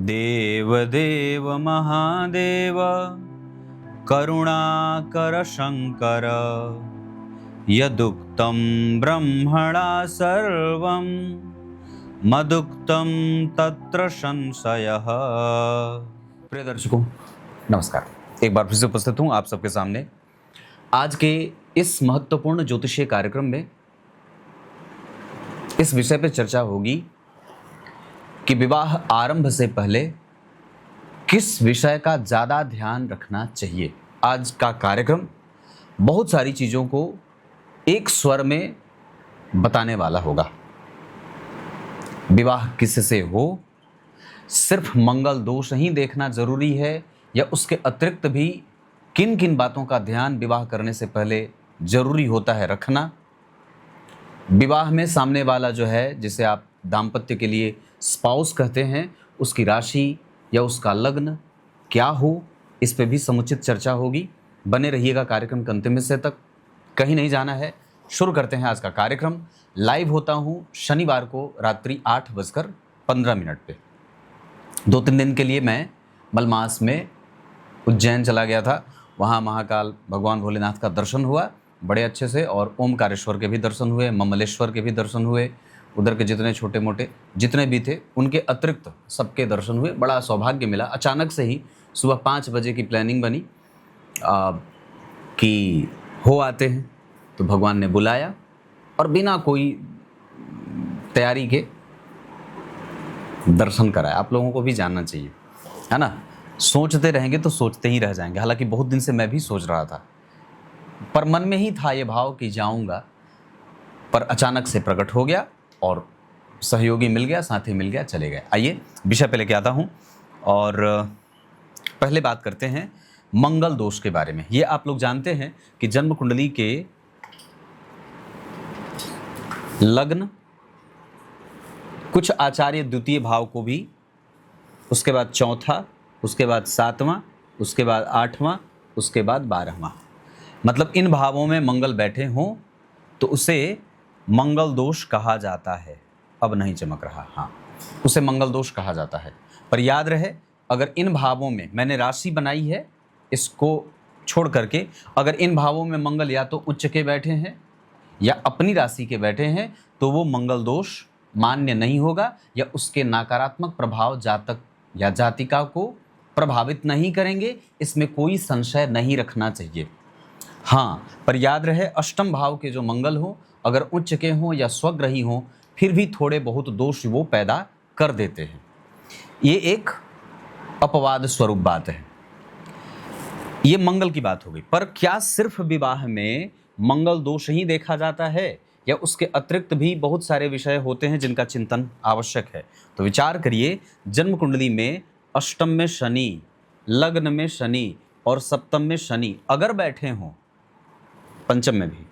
देव देव महादेव करुणाकर शंकर यदुक्तं ब्रह्मणा सर्वं मदुक्तं तत्र संशयः। प्रिय दर्शकों नमस्कार, एक बार फिर से उपस्थित हूँ आप सबके सामने। आज के इस महत्वपूर्ण ज्योतिषीय कार्यक्रम में इस विषय पर चर्चा होगी कि विवाह आरंभ से पहले किस विषय का ज़्यादा ध्यान रखना चाहिए। आज का कार्यक्रम बहुत सारी चीज़ों को एक स्वर में बताने वाला होगा। विवाह किससे हो, सिर्फ मंगल दोष ही देखना ज़रूरी है या उसके अतिरिक्त भी किन किन बातों का ध्यान विवाह करने से पहले ज़रूरी होता है रखना। विवाह में सामने वाला जो है, जिसे आप दाम्पत्य के लिए स्पाउस कहते हैं, उसकी राशि या उसका लग्न क्या हो, इस पे भी समुचित चर्चा होगी। बने रहिएगा कार्यक्रम के अंतिम हिस्से तक, कहीं नहीं जाना है। शुरू करते हैं आज का कार्यक्रम। लाइव होता हूँ शनिवार को रात्रि 8:15 पे। 2-3 दिन के लिए मैं मलमास में उज्जैन चला गया था। वहाँ महाकाल भगवान भोलेनाथ का दर्शन हुआ बड़े अच्छे से, और ओमकारेश्वर के भी दर्शन हुए, ममलेश्वर के भी दर्शन हुए। उधर के जितने छोटे मोटे जितने भी थे उनके अतिरिक्त सबके दर्शन हुए। बड़ा सौभाग्य मिला। अचानक से ही सुबह 5 बजे की प्लानिंग बनी कि हो आते हैं, तो भगवान ने बुलाया और बिना कोई तैयारी के दर्शन कराया। आप लोगों को भी जानना चाहिए, है ना। सोचते रहेंगे तो सोचते ही रह जाएंगे। हालांकि बहुत दिन से मैं भी सोच रहा था, पर मन में ही था ये भाव कि जाऊंगा, पर अचानक से प्रकट हो गया और सहयोगी मिल गया, साथी मिल गया, चले गए। आइए विषय पे लेके आता हूँ और पहले बात करते हैं मंगल दोष के बारे में। ये आप लोग जानते हैं कि जन्म कुंडली के लग्न, कुछ आचार्य द्वितीय भाव को भी, उसके बाद चौथा, उसके बाद 7वां, उसके बाद 8वां, उसके बाद 12वां, मतलब इन भावों में मंगल बैठे हों तो उसे मंगल दोष कहा जाता है। अब नहीं चमक रहा, हाँ, उसे मंगल दोष कहा जाता है। पर याद रहे, अगर इन भावों में, मैंने राशि बनाई है इसको छोड़ करके, अगर इन भावों में मंगल या तो उच्च के बैठे हैं या अपनी राशि के बैठे हैं तो वो मंगल दोष मान्य नहीं होगा, या उसके नकारात्मक प्रभाव जातक या जातिका को प्रभावित नहीं करेंगे। इसमें कोई संशय नहीं रखना चाहिए। हाँ, पर याद रहे, अष्टम भाव के जो मंगल हो, अगर उच्च के हों या स्वग्रही हों, फिर भी थोड़े बहुत दोष वो पैदा कर देते हैं। ये एक अपवाद स्वरूप बात है। ये मंगल की बात हो गई। पर क्या सिर्फ विवाह में मंगल दोष ही देखा जाता है, या उसके अतिरिक्त भी बहुत सारे विषय होते हैं जिनका चिंतन आवश्यक है? तो विचार करिए, जन्म कुंडली में अष्टम में शनि, लग्न में शनि और सप्तम में शनि अगर बैठे हों, पंचम में भी,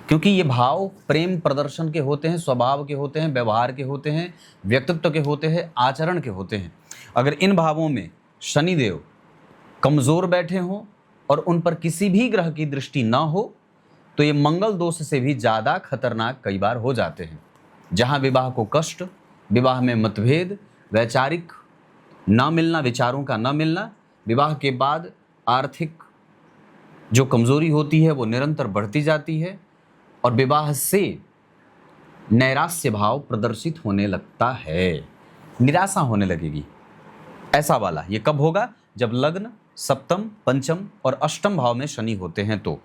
क्योंकि ये भाव प्रेम प्रदर्शन के होते हैं, स्वभाव के होते हैं, व्यवहार के होते हैं, व्यक्तित्व के होते हैं, आचरण के होते हैं। अगर इन भावों में शनिदेव कमज़ोर बैठे हों और उन पर किसी भी ग्रह की दृष्टि ना हो, तो ये मंगल दोष से भी ज़्यादा खतरनाक कई बार हो जाते हैं। जहाँ विवाह को कष्ट, विवाह में मतभेद, वैचारिक ना मिलना, विचारों का ना मिलना, विवाह के बाद आर्थिक जो कमज़ोरी होती है वो निरंतर बढ़ती जाती है, और विवाह से नैराश्य भाव प्रदर्शित होने लगता है, निराशा होने लगेगी। ऐसा वाला ये कब होगा? जब लग्न, सप्तम, पंचम और अष्टम भाव में शनि होते हैं। तो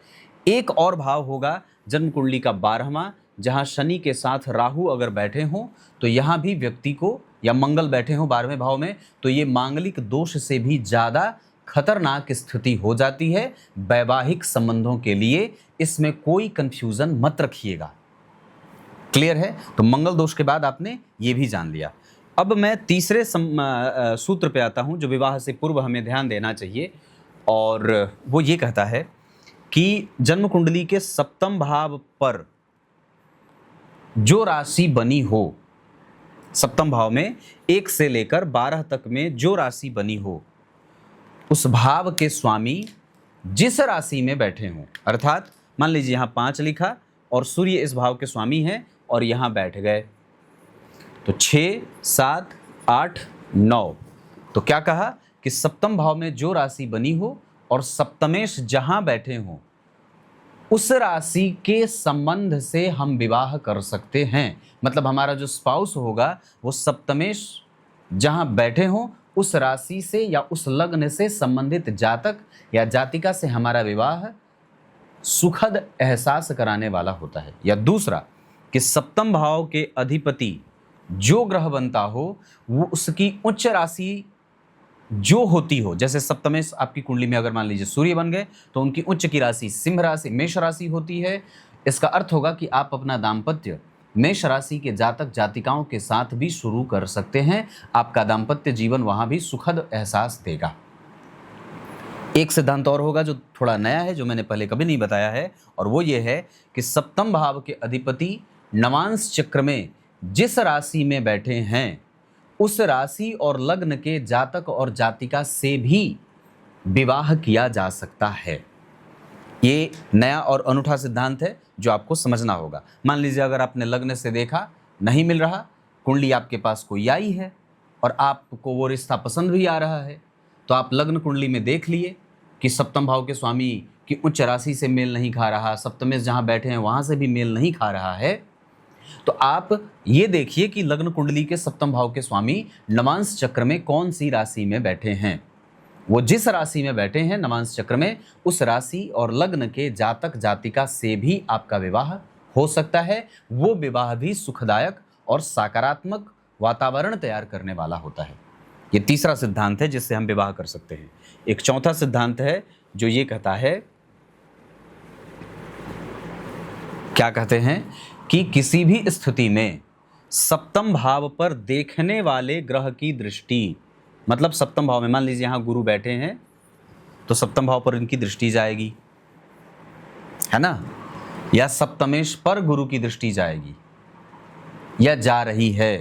एक और भाव होगा जन्म कुंडली का 12वां, जहाँ शनि के साथ राहु अगर बैठे हों, तो यहाँ भी व्यक्ति को, या मंगल बैठे हों 12वें भाव में, तो ये मांगलिक दोष से भी ज़्यादा खतरनाक स्थिति हो जाती है वैवाहिक संबंधों के लिए। इसमें कोई कंफ्यूजन मत रखिएगा। क्लियर है? तो मंगल दोष के बाद आपने ये भी जान लिया। अब मैं तीसरे सूत्र पे आता हूँ जो विवाह से पूर्व हमें ध्यान देना चाहिए, और वो ये कहता है कि जन्म कुंडली के सप्तम भाव पर जो राशि बनी हो, सप्तम भाव में 1 से लेकर 12 तक में जो राशि बनी हो, उस भाव के स्वामी जिस राशि में बैठे हों, अर्थात मान लीजिए यहाँ 5 लिखा और सूर्य इस भाव के स्वामी हैं और यहाँ बैठ गए, तो 6, 7, 8, 9 तो क्या कहा कि सप्तम भाव में जो राशि बनी हो और सप्तमेश जहां बैठे हों उस राशि के संबंध से हम विवाह कर सकते हैं। मतलब हमारा जो स्पाउस होगा वो सप्तमेश जहां बैठे हों उस राशि से या उस लग्न से संबंधित जातक या जातिका से हमारा विवाह सुखद एहसास कराने वाला होता है। या दूसरा कि सप्तम भाव के अधिपति जो ग्रह बनता हो वो उसकी उच्च राशि जो होती हो, जैसे सप्तमेश आपकी कुंडली में अगर मान लीजिए सूर्य बन गए तो उनकी उच्च की राशि सिंह राशि मेष राशि होती है। इसका अर्थ होगा कि आप अपना दाम्पत्य मेष राशि के जातक जातिकाओं के साथ भी शुरू कर सकते हैं। आपका दाम्पत्य जीवन वहां भी सुखद एहसास देगा। एक सिद्धांत और होगा जो थोड़ा नया है, जो मैंने पहले कभी नहीं बताया है, और वो ये है कि सप्तम भाव के अधिपति नवांश चक्र में जिस राशि में बैठे हैं उस राशि और लग्न के जातक और जातिका से भी विवाह किया जा सकता है। ये नया और अनूठा सिद्धांत है जो आपको समझना होगा। मान लीजिए अगर आपने लग्न से देखा नहीं मिल रहा, कुंडली आपके पास कोई आई है और आपको वो रिश्ता पसंद भी आ रहा है, तो आप लग्न कुंडली में देख लिए कि सप्तम भाव के स्वामी की उच्च राशि से मेल नहीं खा रहा, सप्तमेश जहाँ बैठे हैं वहाँ से भी मेल नहीं खा रहा है, तो आप ये देखिए कि लग्न कुंडली के सप्तम भाव के स्वामी नवांश चक्र में कौन सी राशि में बैठे हैं। वो जिस राशि में बैठे हैं नवांश चक्र में उस राशि और लग्न के जातक जातिका से भी आपका विवाह हो सकता है। वो विवाह भी सुखदायक और सकारात्मक वातावरण तैयार करने वाला होता है। ये तीसरा सिद्धांत है जिससे हम विवाह कर सकते हैं। एक चौथा सिद्धांत है जो ये कहता है, क्या कहते हैं कि किसी भी स्थिति में सप्तम भाव पर देखने वाले ग्रह की दृष्टि, मतलब सप्तम भाव में मान लीजिए यहां गुरु बैठे हैं तो सप्तम भाव पर इनकी दृष्टि जाएगी, है ना, या सप्तमेश पर गुरु की दृष्टि जाएगी या जा रही है,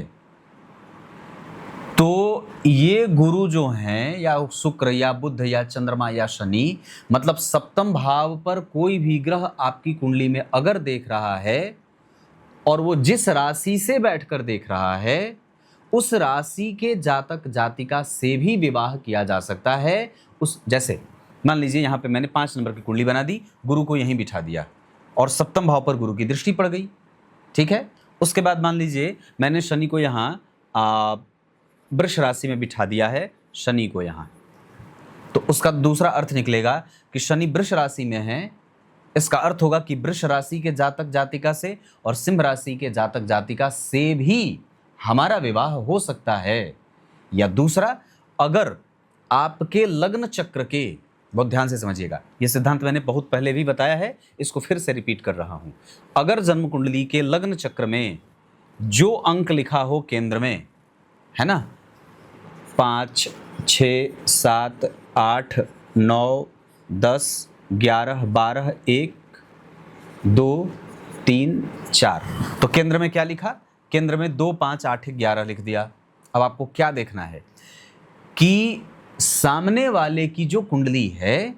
तो ये गुरु जो हैं या शुक्र या बुध या चंद्रमा या शनि, मतलब सप्तम भाव पर कोई भी ग्रह आपकी कुंडली में अगर देख रहा है और वो जिस राशि से बैठकर देख रहा है उस राशि के जातक जातिका से भी विवाह किया जा सकता है। उस जैसे मान लीजिए यहाँ पे मैंने 5 नंबर की कुंडली बना दी, गुरु को यहीं बिठा दिया और सप्तम भाव पर गुरु की दृष्टि पड़ गई, ठीक है। उसके बाद मान लीजिए मैंने शनि को यहाँ वृष राशि में बिठा दिया है, शनि को यहाँ, तो उसका दूसरा अर्थ निकलेगा कि शनि वृष राशि में है। इसका अर्थ होगा कि वृष राशि के जातक जातिका से और सिंह राशि के जातक जातिका से भी हमारा विवाह हो सकता है। या दूसरा, अगर आपके लग्न चक्र के, बहुत ध्यान से समझिएगा, यह सिद्धांत मैंने बहुत पहले भी बताया है, इसको फिर से रिपीट कर रहा हूं। अगर जन्म कुंडली के लग्न चक्र में जो अंक लिखा हो केंद्र में, है ना, 5, 6, 7, 8, 9, 10, 11, 12, 1, 2, 3, 4, तो केंद्र में क्या लिखा, केंद्र में 2, 5, 8, 11 लिख दिया। अब आपको क्या देखना है कि सामने वाले की जो कुंडली है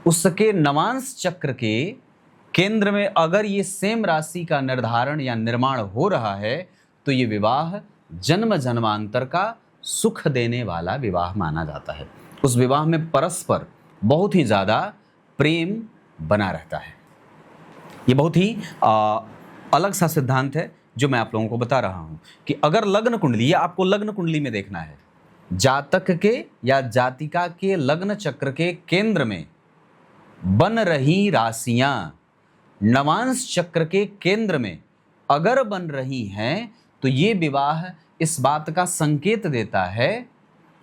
उसके नवांश चक्र के केंद्र में अगर ये सेम राशि का निर्धारण या निर्माण हो रहा है तो ये विवाह जन्म जन्मांतर का सुख देने वाला विवाह माना जाता है। उस विवाह में परस्पर बहुत ही ज़्यादा प्रेम बना रहता है। ये बहुत ही अलग सा सिद्धांत है जो मैं आप लोगों को बता रहा हूं कि अगर लग्न कुंडली, या आपको लग्न कुंडली में देखना है, जातक के या जातिका के लग्न चक्र के केंद्र में बन रही राशियां नवांश चक्र के केंद्र में अगर बन रही हैं तो ये विवाह इस बात का संकेत देता है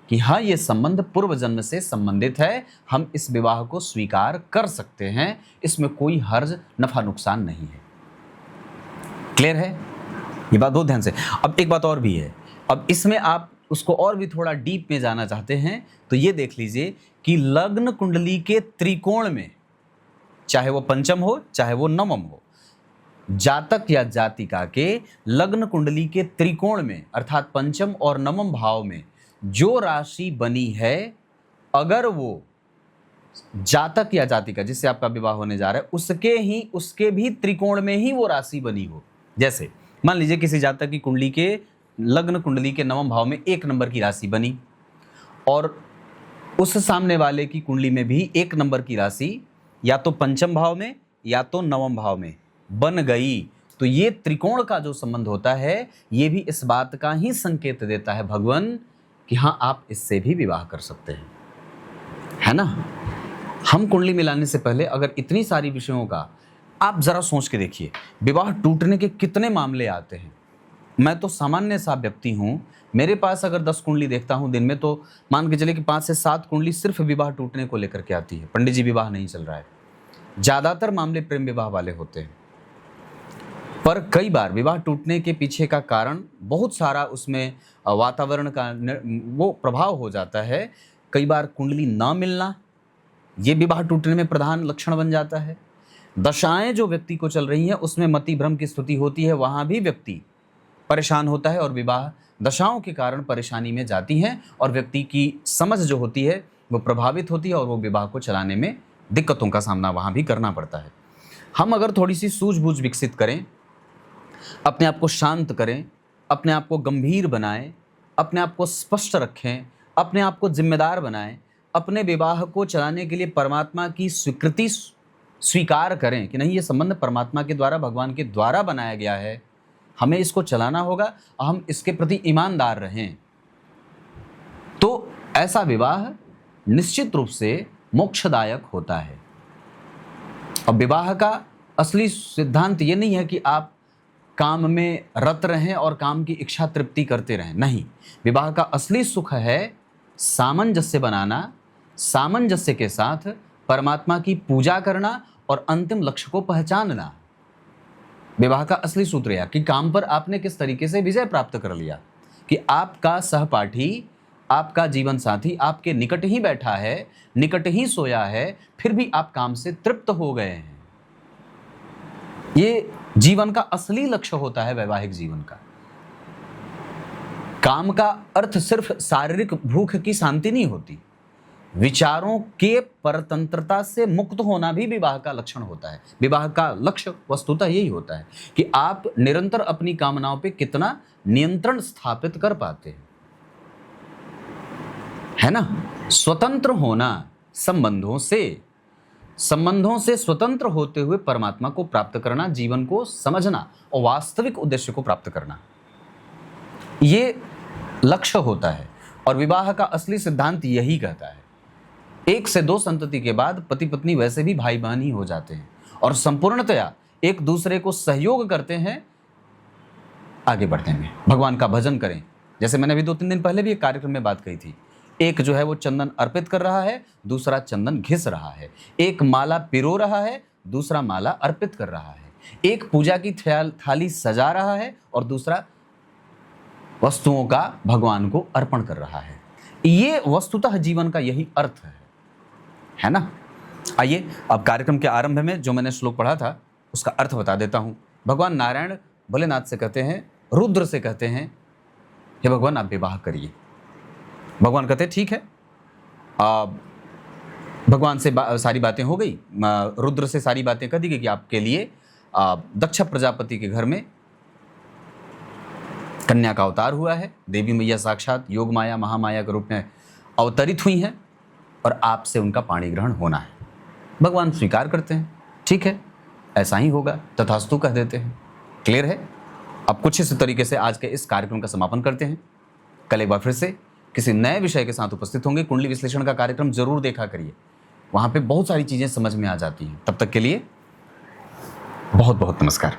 कि हाँ, ये संबंध पूर्व जन्म से संबंधित है, हम इस विवाह को स्वीकार कर सकते हैं, इसमें कोई हर्ज नफा नुकसान नहीं है। क्लियर है ये बात? बहुत ध्यान से। अब एक बात और भी है, अब इसमें आप उसको और भी थोड़ा डीप में जाना चाहते हैं तो ये देख लीजिए कि लग्न कुंडली के त्रिकोण में, चाहे वो पंचम हो चाहे वो नवम हो, जातक या जातिका के लग्न कुंडली के त्रिकोण में अर्थात पंचम और नवम भाव में जो राशि बनी है, अगर वो जातक या जातिका जिससे आपका विवाह होने जा रहा है उसके भी त्रिकोण में ही वो राशि बनी हो। जैसे मान लीजिए किसी जातक की कुंडली के लग्न कुंडली के नवम भाव में 1 नंबर की राशि बनी और उस सामने वाले की कुंडली में भी 1 नंबर की राशि या तो पंचम भाव में या तो नवम भाव में बन गई, तो ये त्रिकोण का जो संबंध होता है ये भी इस बात का ही संकेत देता है भगवान कि हाँ आप इससे भी विवाह कर सकते हैं, है ना। हम कुंडली मिलाने से पहले अगर इतनी सारी विषयों का आप जरा सोच के देखिए, विवाह टूटने के कितने मामले आते हैं। मैं तो सामान्य सा व्यक्ति हूँ, मेरे पास अगर 10 कुंडली देखता हूँ दिन में तो मान के चले कि 5 से 7 कुंडली सिर्फ विवाह टूटने को लेकर के आती है। पंडित जी विवाह नहीं चल रहा है, ज़्यादातर मामले प्रेम विवाह वाले होते हैं। पर कई बार विवाह टूटने के पीछे का कारण बहुत सारा उसमें वातावरण का वो प्रभाव हो जाता है। कई बार कुंडली ना मिलना ये विवाह टूटने में प्रधान लक्षण बन जाता है। दशाएं जो व्यक्ति को चल रही हैं उसमें मति भ्रम की स्थिति होती है, वहाँ भी व्यक्ति परेशान होता है और विवाह दशाओं के कारण परेशानी में जाती हैं और व्यक्ति की समझ जो होती है वो प्रभावित होती है और वो विवाह को चलाने में दिक्कतों का सामना वहाँ भी करना पड़ता है। हम अगर थोड़ी सी सूझबूझ विकसित करें, अपने आप को शांत करें, अपने आप को गंभीर बनाएं, अपने आप को स्पष्ट रखें, अपने आप को जिम्मेदार बनाएं, अपने विवाह को चलाने के लिए परमात्मा की स्वीकृति स्वीकार करें कि नहीं ये संबंध परमात्मा के द्वारा, भगवान के द्वारा बनाया गया है, हमें इसको चलाना होगा, हम इसके प्रति ईमानदार रहें, तो ऐसा विवाह निश्चित रूप से मोक्षदायक होता है। अब विवाह का असली सिद्धांत ये नहीं है कि आप काम में रत रहें और काम की इच्छा तृप्ति करते रहें, नहीं। विवाह का असली सुख है सामंजस्य बनाना, सामंजस्य के साथ परमात्मा की पूजा करना और अंतिम लक्ष्य को पहचानना। विवाह का असली सूत्र यह कि काम पर आपने किस तरीके से विजय प्राप्त कर लिया, कि आपका सहपाठी, आपका जीवन साथी आपके निकट ही बैठा है, निकट ही सोया है, फिर भी आप काम से तृप्त हो गए हैं। ये जीवन का असली लक्ष्य होता है वैवाहिक जीवन का। काम का अर्थ सिर्फ शारीरिक भूख की शांति नहीं होती, विचारों के परतंत्रता से मुक्त होना भी विवाह का लक्षण होता है। विवाह का लक्ष्य वस्तुतः यही होता है कि आप निरंतर अपनी कामनाओं पे कितना नियंत्रण स्थापित कर पाते हैं, है ना। स्वतंत्र होना, संबंधों से स्वतंत्र होते हुए परमात्मा को प्राप्त करना, जीवन को समझना और वास्तविक उद्देश्य को प्राप्त करना, ये लक्ष्य होता है। और विवाह का असली सिद्धांत यही कहता है। 1 से 2 संतति के बाद पति पत्नी वैसे भी भाई बहन ही हो जाते हैं और संपूर्णतया एक दूसरे को सहयोग करते हैं आगे बढ़ने में। भगवान का भजन करें, जैसे मैंने अभी 2-3 दिन पहले भी एक कार्यक्रम में बात कही थी। एक जो है वो चंदन अर्पित कर रहा है, दूसरा चंदन घिस रहा है। एक माला पिरो रहा है, दूसरा माला अर्पित कर रहा है। एक पूजा की थाली सजा रहा है और दूसरा वस्तुओं का भगवान को अर्पण कर रहा है। ये वस्तुतः जीवन का यही अर्थ है ना। आइए अब कार्यक्रम के आरंभ में जो मैंने श्लोक पढ़ा था उसका अर्थ बता देता हूँ। भगवान नारायण भोलेनाथ से कहते हैं, रुद्र से कहते हैं, हे भगवान आप विवाह करिए। भगवान कहते हैं ठीक है। भगवान से सारी बातें हो गई, रुद्र से सारी बातें कह दी गई कि आपके लिए दक्ष प्रजापति के घर में कन्या का अवतार हुआ है। देवी मैया साक्षात योग माया महामाया के रूप में अवतरित हुई हैं और आपसे उनका पाणी ग्रहण होना है। भगवान स्वीकार करते हैं, ठीक है ऐसा ही होगा, तथास्तु कह देते हैं। क्लियर है। अब कुछ इस तरीके से आज के इस कार्यक्रम का समापन करते हैं। कल एक बार फिर से किसी नए विषय के साथ उपस्थित होंगे। कुंडली विश्लेषण का कार्यक्रम जरूर देखा करिए, वहाँ पे बहुत सारी चीज़ें समझ में आ जाती हैं। तब तक के लिए बहुत बहुत नमस्कार।